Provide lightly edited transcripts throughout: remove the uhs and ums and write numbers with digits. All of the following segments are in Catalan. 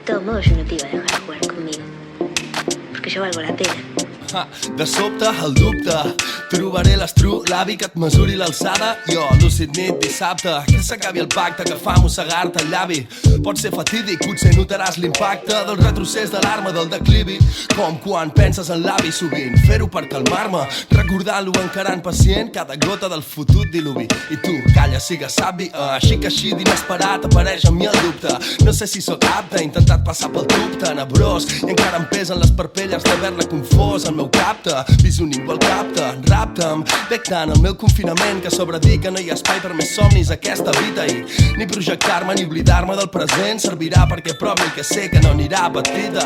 todos modos yo no te iba a dejar jugar conmigo, porque yo valgo la pena. De sobte, el dubte, trobaré l'avi que et mesuri l'alçada. Jo, lúcid nit, dissabte, que s'acabi el pacte que fa mossegar-te el llavi. Pot ser fatídic, potser notaràs l'impacte del retrocés de l'arma del declivi, com quan penses en l'avi sovint. Fer-ho per calmar-me, recordant-lo encarant pacient cada gota del fotut diluvi. I tu, calla, sigues savi, així que així d'inesperat apareix en mi el dubte. No sé si sóc apte, he intentat passar pel tub tenebrós i encara em pesen les parpelles d'haver-la confós. El meu capte, vis un ningú el capta, rapta'm, bec tant el meu confinament que sobredir que no hi ha espai per més somnis aquesta vida i ni projectar-me ni oblidar-me del present servirà perquè provi el que sé que no anirà a partida,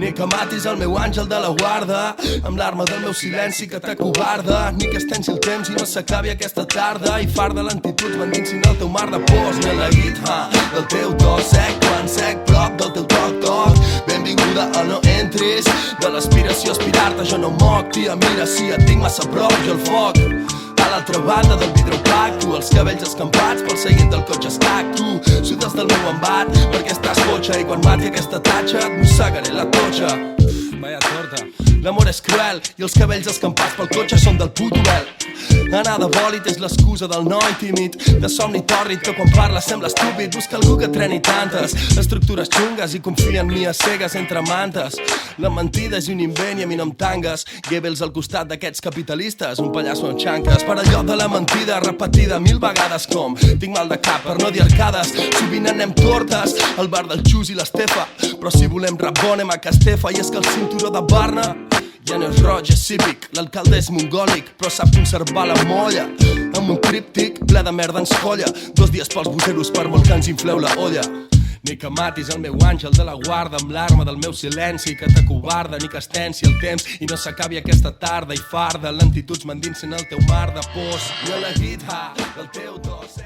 ni que matis el meu àngel de la guarda amb l'arma del meu silenci que t'acovarda, ni que estenci el temps i no s'acabi aquesta tarda i far de lentituds m'endinsin el teu mar de pors ni aleguit, del teu to sec quan sec prop del teu toc-toc, benvinguda o no entris de l'aspiració a aspirar-te. Jo no moc, tia, mira, si et tinc massa prop, jo el foc a l'altra banda del vidre opac, tu els cabells escampats pel seient del cotxe escac, tu sudes del meu embat perquè estàs cotxe i quan mati aquesta tatxa et mossegaré la totxa. Vaya torta. L'amor és cruel i els cabells escampats pel cotxe són del puto vel. Anar de bòlit és l'excusa del noi tímid, de somni tòrrid que quan parla sembla estúpid. Busca algú que treni tantes estructures xungues i confia en mi a cegues entre mantes. La mentida és un invent i a mi no em tangues. Goebbels al costat d'aquests capitalistes, un pallasso amb xanques. Per allò de la mentida repetida 1000 vegades com tinc mal de cap per no dir arcades. Sovint anem tortes al bar del Xus i l'Estefa, però si volem rap bon anem a Castefa. I és que el cinturó de Barna ja no és roig, és cívic. L'alcalde és mongòlic, però sap conservar la molla amb un tríptic ple de merda ens colla. 2 dies pels busseros per molt que ens infleu la olla. Ni que matis el meu àngel de la guarda amb l'arma del meu silenci que t'acovarda, ni que estenci el temps i no s'acabi aquesta tarda i farda lentituds m'endinsin el teu mar de pors i a la guitarra del teu to.